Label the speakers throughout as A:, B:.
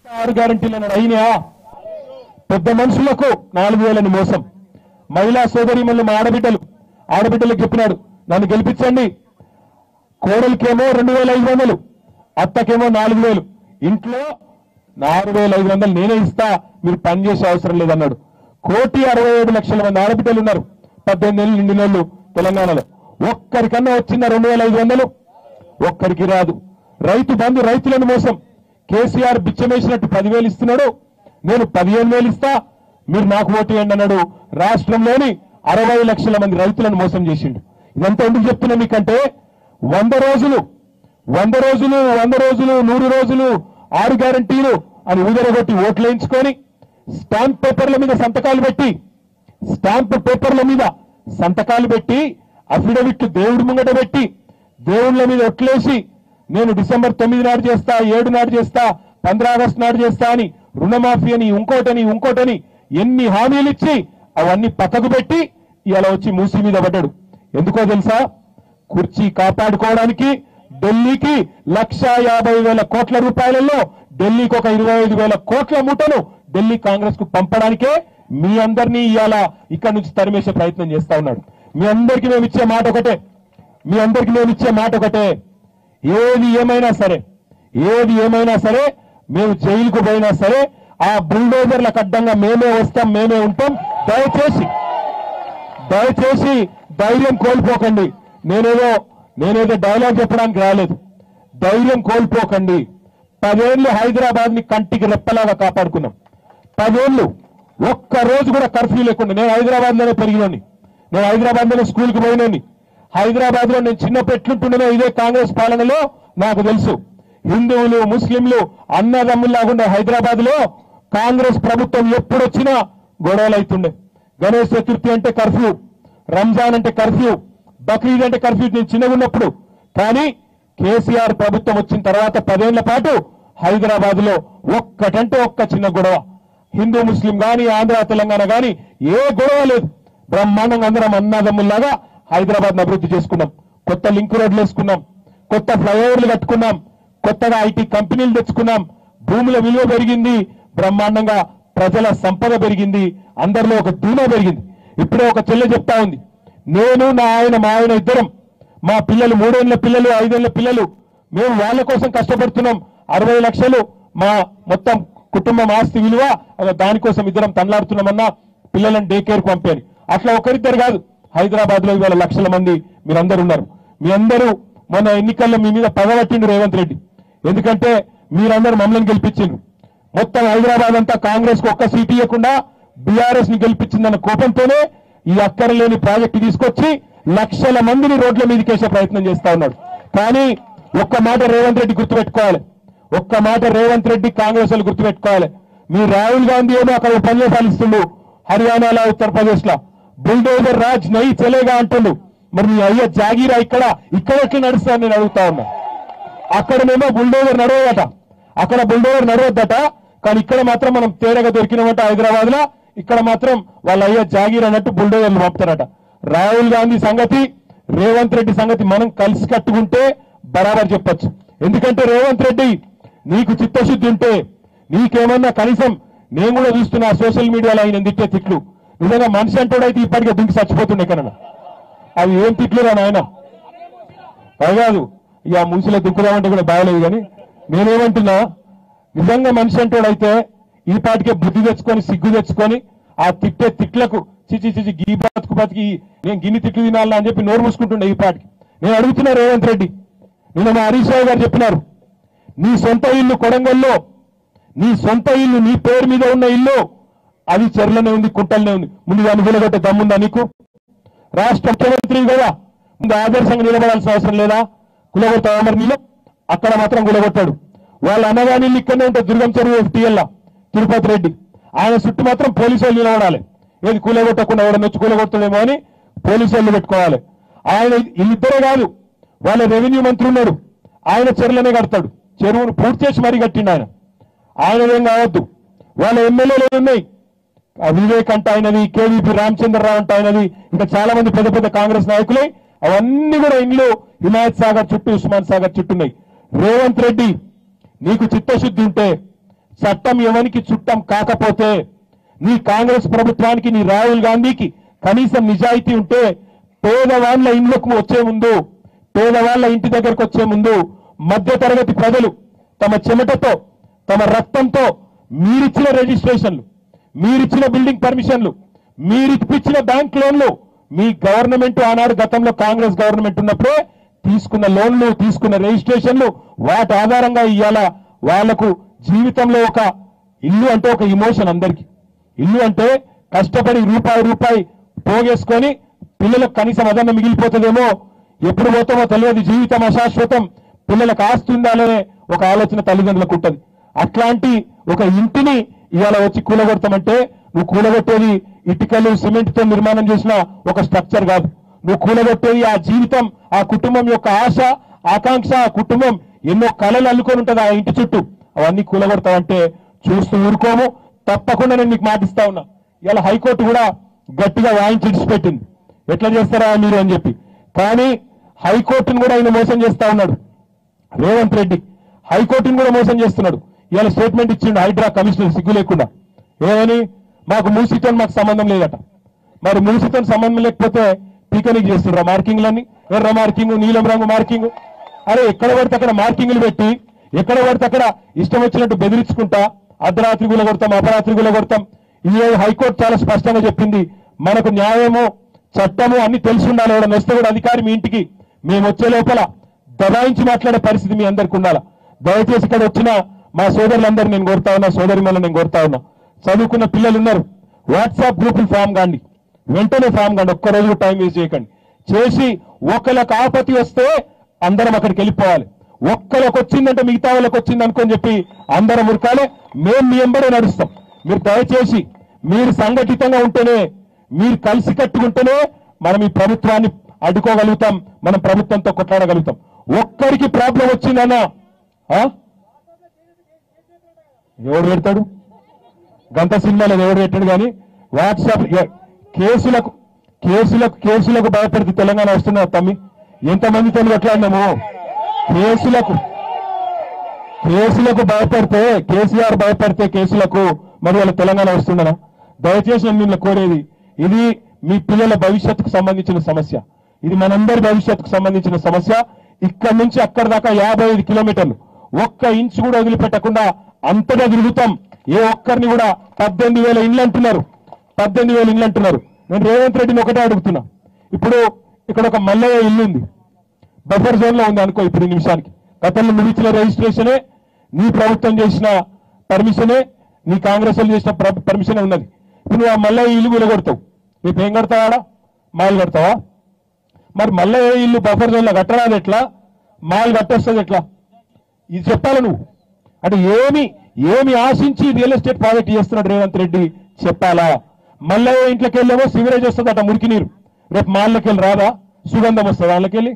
A: 6 గ్యారెంటీలను అయినా పెద్ద మనుషులకు 4000 మోసం మహిళా సోదరీమణులు మా ఆడబిడ్డలకు చెప్పినాడు నన్ను గెలిపించండి కోడలికేమో 2500 అత్తకేమో 4000 ఇంట్లో 6500 నేనే ఇస్తా మీరు పని చేసే అవసరం లేదన్నాడు 1,67,00,000 మంది ఆడబిడ్డలు ఉన్నారు 18 ఏళ్ళు నిండినోళ్ళు తెలంగాణలో ఒక్కరికన్నా వచ్చిన 2500 ఒక్కరికి రాదు రైతు బంధు రైతులను మోసం కేసీఆర్ బిచ్చమేసినట్టు 10,000 ఇస్తున్నాడు నేను 15,000 ఇస్తా మీరు నాకు ఓటు వేయండి అన్నాడు రాష్ట్రంలోని 60 లక్షల మంది రైతులను మోసం చేసిండు ఇదంతా ఎందుకు చెప్తున్నా మీకంటే 100 రోజులు 100 రోజులు 6 గ్యారెంటీలు అని ఊదరగొట్టి ఓట్లు వేయించుకొని స్టాంప్ పేపర్ల మీద సంతకాలు పెట్టి అఫిడవిట్ దేవుడి ముంగట పెట్టి దేవుళ్ళ మీద ఒట్లేసి నేను డిసెంబర్ 9 నాడు చేస్తా 7 నాడు చేస్తా 15 ఆగస్టు నాడు చేస్తా అని రుణమాఫీ అని ఇంకోటని ఎన్ని హామీలు ఇచ్చి అవన్నీ పక్కకు పెట్టి ఇలా వచ్చి మూసి మీద పడ్డాడు ఎందుకో తెలుసా కుర్చీ కాపాడుకోవడానికి ఢిల్లీకి 1,50,000 కోట్ల రూపాయలలో ఢిల్లీకి ఒక 25,000 కోట్ల మూటను ఢిల్లీ కాంగ్రెస్ కు పంపడానికే మీ అందరినీ ఇవాళ ఇక్కడి నుంచి తరిమేసే ప్రయత్నం చేస్తా ఉన్నాడు మీ అందరికీ మేము ఇచ్చే మాట ఒకటే ఏది ఏమైనా సరే మేము జైలుకు పోయినా సరే ఆ బుల్డోజర్లకు అడ్డంగా మేమే వస్తాం మేమే ఉంటాం దయచేసి ధైర్యం కోల్పోకండి నేనేదో డైలాగ్ చెప్పడానికి రాలేదు ధైర్యం కోల్పోకండి 10 ఏళ్ళు హైదరాబాద్ ని కంటికి రెప్పలాగా కాపాడుకున్నాం 10 ఏళ్ళు ఒక్క రోజు కూడా కర్ఫ్యూ లేకుండా నేను హైదరాబాద్ లోనే పెరిగినోని నేను హైదరాబాద్ లోనే స్కూల్కి పోయినోని హైదరాబాద్ లో నేను చిన్నప్పుడు ఎట్లుంటుండేనో ఇదే కాంగ్రెస్ పాలనలో నాకు తెలుసు హిందువులు ముస్లింలు అన్నదమ్ముల్లాగుండే హైదరాబాద్ లో కాంగ్రెస్ ప్రభుత్వం ఎప్పుడొచ్చినా గొడవలు అవుతుండే గణేష్ చతుర్థి అంటే కర్ఫ్యూ రంజాన్ అంటే కర్ఫ్యూ బక్రీద్ అంటే కర్ఫ్యూ నేను చిన్నగా ఉన్నప్పుడు కానీ కేసీఆర్ ప్రభుత్వం వచ్చిన తర్వాత 10 ఏళ్ల పాటు హైదరాబాద్ లో ఒక్కటంటే ఒక్క చిన్న గొడవ హిందూ ముస్లిం గాని ఆంధ్ర తెలంగాణ గాని ఏ గొడవ లేదు బ్రహ్మాండంగా అందరం అన్నదమ్ముల్లాగా హైదరాబాద్ అభివృద్ధి చేసుకున్నాం కొత్త లింక్ రోడ్లు వేసుకున్నాం కొత్త ఫ్లైఓవర్లు కట్టుకున్నాం కొత్తగా ఐటీ కంపెనీలు తెచ్చుకున్నాం భూముల విలువ పెరిగింది బ్రహ్మాండంగా ప్రజల సంపద పెరిగింది అందరిలో ఒక ధీమా పెరిగింది ఇప్పుడే ఒక చెల్లె చెప్తా ఉంది నేను మా ఆయన ఇద్దరం మా పిల్లలు 3 ఏళ్ల పిల్లలు 5 ఏళ్ల పిల్లలు మేము వాళ్ళ కోసం కష్టపడుతున్నాం 60 లక్షలు మా మొత్తం కుటుంబం ఆస్తి విలువ దానికోసం ఇద్దరం తనలాడుతున్నామన్నా పిల్లలను డే కేర్ పంపాను అట్లా ఒకరిద్దరు కాదు హైదరాబాద్ లో ఇవాళ లక్షల మంది మీరందరూ ఉన్నారు మీ అందరూ మొన్న ఎన్నికల్లో మీ మీద పగబట్టిండు రేవంత్ రెడ్డి ఎందుకంటే మీరందరూ మమ్మల్ని గెలిపించిండ్రు మొత్తం హైదరాబాద్ అంతా కాంగ్రెస్ కు ఒక్క సీటు ఇవ్వకుండా బీఆర్ఎస్ ని గెలిపించిందన్న కోపంతోనే ఈ అక్కరలేని ప్రాజెక్టు తీసుకొచ్చి లక్షల మందిని రోడ్ల మీదకేసే ప్రయత్నం చేస్తా ఉన్నాడు కానీ ఒక్క మాట రేవంత్ రెడ్డి గుర్తుపెట్టుకోవాలి కాంగ్రెస్ వాళ్ళు గుర్తుపెట్టుకోవాలి మీ రాహుల్ గాంధీ ఏమో అక్కడ ఉపన్యాసాలు ఇస్తుండు హర్యానాలో ఉత్తరప్రదేశ్ లో బుల్డోజర్ రాజ్ నై చలేగా అంటుండు మరి మీ అయ్య జాగీరా ఇక్కడ ఎట్లా నడుస్తా నేను అడుగుతా ఉన్నా అక్కడనేమో బుల్డోజర్ నడవద్దట కానీ ఇక్కడ మాత్రం మనం తేరగా దొరికినామంట హైదరాబాద్ లో ఇక్కడ మాత్రం వాళ్ళ అయ్య జాగీర్ అన్నట్టు బుల్డోజర్లు పంపుతారట రాహుల్ గాంధీ సంగతి రేవంత్ రెడ్డి సంగతి మనం కలిసి కట్టుకుంటే బరాబర్ చెప్పొచ్చు ఎందుకంటే రేవంత్ రెడ్డి నీకు చిత్తశుద్ధి ఉంటే నీకేమన్నా కనీసం నేను కూడా చూస్తున్నా సోషల్ మీడియాలో ఆయన తిట్టే తిట్లు నిజంగా మనిషి అంటోడైతే ఇప్పటికే దుంకి చచ్చిపోతుండే కన్నా అవి ఏం తిట్లురా నాయన అది కాదు ఇక మూసిలో దుక్కుదామంటే కూడా బాగలేదు కానీ నేనేమంటున్నా నిజంగా మనిషి అంటోడైతే ఈ పాటికే బుద్ధి తెచ్చుకొని సిగ్గు తెచ్చుకొని ఆ తిట్టే తిట్లకు చిచి గీ బతికి నేను గిన్ని తిట్లు తినాలా అని చెప్పి నోరు మూసుకుంటుండే ఈ పాటికి నేను అడుగుతున్నా రేవంత్ రెడ్డి నిన్న మా హరీష్ రావు గారు చెప్పినారు నీ సొంత ఇల్లు కొడంగల్లో నీ పేరు మీద ఉన్న ఇల్లు అది చెర్లనే ఉంది కుంటలనే ఉంది ముందు దాన్ని గులగొట్టే దమ్ముందా నీకు రాష్ట్ర ముఖ్యమంత్రి కదా ముందు ఆదర్శంగా నిలబడాల్సిన అవసరం లేదా కులగొడతావా మరి నీళ్ళు అక్కడ మాత్రం గులగొట్టాడు వాళ్ళ అన్నగాని ఇల్లు ఇక్కడనే ఉంటుంది దుర్గం చెరువు FTL తిరుపతి రెడ్డి ఆయన చుట్టూ మాత్రం పోలీసు వాళ్ళు నిలబడాలి ఏది కూలగొట్టకుండా ఎవడన్నా వచ్చి కూలగొట్టడేమో అని పోలీసు వాళ్ళు పెట్టుకోవాలి ఆయన వీళ్ళిద్దరే కాదు వాళ్ళ రెవెన్యూ మంత్రి ఉన్నాడు ఆయన చెరువులనే కడతాడు చెరువును పూర్తి చేసి మరీ కట్టిండు ఆయన ఏం కావద్దు వాళ్ళ ఎమ్మెల్యేలు ఉన్నాయి వివేక్ అంట అయినది KVP రామచంద్రరావు అంట అయినది ఇంకా చాలా మంది పెద్ద కాంగ్రెస్ నాయకులే అవన్నీ కూడా ఇండ్లు హిమాయత్ సాగర్ చుట్టూ ఉస్మాన్ సాగర్ చుట్టూ ఉన్నాయి రేవంత్ రెడ్డి నీకు చిత్తశుద్ధి ఉంటే చట్టం ఎవరికి చుట్టం కాకపోతే నీ కాంగ్రెస్ ప్రభుత్వానికి నీ రాహుల్ గాంధీకి కనీసం నిజాయితీ ఉంటే పేదవాళ్ల ఇండ్లకు వచ్చే ముందు పేదవాళ్ల ఇంటి దగ్గరకు వచ్చే ముందు మధ్యతరగతి ప్రజలు తమ చెమటతో తమ రక్తంతో మీరిచ్చిన రిజిస్ట్రేషన్లు మీరిచ్చిన బిల్డింగ్ పర్మిషన్లు మీరిచ్చిన బ్యాంక్ లోన్లు మీ గవర్నమెంట్ ఆనాడు గతంలో కాంగ్రెస్ గవర్నమెంట్ ఉన్నప్పుడే తీసుకున్న లోన్లు తీసుకున్న రిజిస్ట్రేషన్లు వాటి ఆధారంగా ఇవాళ వాళ్లకు జీవితంలో ఒక ఇల్లు అంటే ఒక ఇమోషన్ అందరికీ ఇల్లు అంటే కష్టపడి రూపాయి పోగేసుకొని పిల్లలకు కనీసం అదన్న మిగిలిపోతుందేమో ఎప్పుడు పోతామో తెలియదు జీవితం అశాశ్వతం పిల్లలకు ఆస్తి ఉండాలనే ఒక ఆలోచన తల్లిదండ్రులకు ఉంటుంది అట్లాంటి ఒక ఇంటిని ఇవాళ వచ్చి కూలగొడతామంటే నువ్వు కూలగొట్టేది ఇటుకలు సిమెంట్ తో నిర్మాణం చేసిన ఒక స్ట్రక్చర్ కాదు నువ్వు కూలగొట్టేది ఆ జీవితం ఆ కుటుంబం యొక్క ఆశ ఆకాంక్ష ఆ కుటుంబం ఎన్నో కళలు అల్లుకొని ఉంటుంది ఆ ఇంటి చుట్టూ అవన్నీ కూలగొడతావంటే చూస్తూ ఊరుకోము తప్పకుండా నేను నీకు మాటిస్తా ఉన్నా ఇలా హైకోర్టు కూడా గట్టిగా వాయించి ఇడిచిపెట్టింది ఎట్లా చేస్తారా మీరు అని చెప్పి కానీ హైకోర్టును కూడా ఆయన మోసం చేస్తా ఉన్నాడు రేవంత్ రెడ్డి హైకోర్టును కూడా మోసం చేస్తున్నాడు ఇవాళ స్టేట్మెంట్ ఇచ్చిండు హైడ్రా కమిషనర్ సిగ్గు లేకుండా ఏమని మాకు మూసితో మాకు సంబంధం లేదట మరి మూసితో సంబంధం లేకపోతే పీకనిక్ చేస్తున్నారు మార్కింగ్లన్నీ ఎర్ర మార్కింగ్ నీలం రంగు మార్కింగ్ అరే ఎక్కడ పడితే అక్కడ మార్కింగ్లు పెట్టి ఎక్కడ పడితే అక్కడ ఇష్టం వచ్చినట్టు బెదిరించుకుంటా అర్ధరాత్రి గుల కొడతాం అపరాత్రి గుల కొడతాం ఈ హైకోర్టు చాలా స్పష్టంగా చెప్పింది మనకు న్యాయము చట్టము అన్ని తెలిసి ఉండాలి ఎవడన్నా వస్తే కూడా అధికారి మీ ఇంటికి మేము వచ్చే లోపల దబాయించి మాట్లాడే పరిస్థితి మీ అందరికి ఉండాలా దయచేసి ఇక్కడ వచ్చిన మా సోదరులందరూ నేను కోరుతా ఉన్నా సోదరిమల్ని నేను కోరుతా ఉన్నా చదువుకున్న పిల్లలు ఉన్నారు వాట్సాప్ గ్రూపులు ఫామ్ కాండి వెంటనే ఫామ్ కాండి ఒక్కరోజు టైం వేస్ట్ చేయకండి చేసి ఒకళ్ళకి ఆపత్తి వస్తే అందరం అక్కడికి వెళ్ళిపోవాలి ఒక్కరికి వచ్చిందంటే మిగతా వాళ్ళకి వచ్చింది అనుకొని చెప్పి అందరం ఉరకాలే మేము మీ ఎంబడే నడుస్తాం మీరు దయచేసి మీరు సంఘటితంగా ఉంటేనే మీరు కలిసి కట్టుకుంటేనే మనం ఈ ప్రభుత్వాన్ని అడ్డుకోగలుగుతాం మనం ప్రభుత్వంతో కొట్లాడగలుగుతాం ఒక్కరికి ప్రాబ్లం వచ్చిందన్నా ఎవడు పెడతాడు గంట సినిమాలో ఎవడు పెట్టాడు కానీ వాట్సాప్ కేసులకు భయపడితే తెలంగాణ వస్తున్నా తమ్మి ఎంతమందితో కొట్లాడినాము కేసులకు భయపడితే కేసీఆర్ భయపడితే కేసులకు మరి వాళ్ళ తెలంగాణ వస్తుందనా దయచేసి నేను మిమ్మల్ని కోరేది ఇది మీ పిల్లల భవిష్యత్తుకు సంబంధించిన సమస్య ఇది మనందరి భవిష్యత్తుకు సంబంధించిన సమస్య ఇక్కడి నుంచి అక్కడి దాకా 55 కిలోమీటర్లు ఒక్క ఇంచు కూడా వదిలిపెట్టకుండా అంతగా తిరుగుతాం ఏ ఒక్కరిని కూడా 18,000 ఇండ్లు అంటున్నారు 18,000 ఇండ్లు అంటున్నారు నేను రేవంత్ రెడ్డిని ఒకటే అడుగుతున్నా ఇప్పుడు ఇక్కడ ఒక మల్లయ్య ఇల్లు ఉంది బఫర్ జోన్ లో ఉంది అనుకో ఇప్పుడు ఈ నిమిషానికి గతంలో నువ్వు ఇచ్చిన రిజిస్ట్రేషనే నీ ప్రభుత్వం చేసిన పర్మిషనే నీ కాంగ్రెస్ వాళ్ళు చేసిన పర్మిషనే ఉన్నది ఇప్పుడు నువ్వు ఆ మల్లయ్య ఇల్లు కూలగొడతావు రేపు ఏం కడతావాడా మాయలు కడతావా మరి మల్లయ్య ఇల్లు బఫర్ జోన్ లో కట్టరాదు ఎట్లా మాయలు కట్టేస్తుంది ఎట్లా ఇది చెప్పాలి నువ్వు అంటే ఏమి ఆశించి రియల్ ఎస్టేట్ ప్రాజెక్ట్ చేస్తున్నాడు రేవంత్ రెడ్డి చెప్పాలా మల్లయ్య ఇంట్లోకి వెళ్ళేమో సివరేజ్ వస్తుంది అట మురికి నీరు రేపు మాళ్ళకి వెళ్ళి రాదా సుగంధం వస్తుంది వాళ్ళకి వెళ్ళి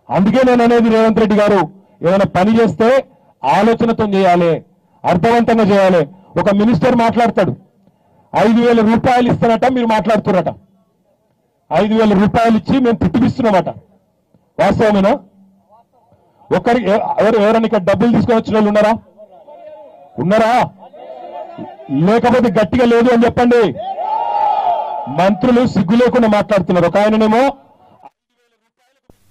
A: అందుకే నేను అనేది రేవంత్ రెడ్డి గారు ఏమైనా పని చేస్తే ఆలోచనతో చేయాలి అర్థవంతంగా చేయాలి ఒక మినిస్టర్ మాట్లాడతాడు 5,000 రూపాయలు ఇస్తానట మీరు మాట్లాడుతున్నారట 5,000 రూపాయలు ఇచ్చి మేము తిట్టిపిస్తున్నామట వాస్తవమేనా ఒక్కరికి ఎవరైనా ఇక్కడ డబ్బులు తీసుకొని వచ్చిన వాళ్ళు ఉన్నారా లేకపోతే గట్టిగా లేదు అని చెప్పండి మంత్రులు సిగ్గు లేకుండా మాట్లాడుతున్నారు ఒక ఆయననేమో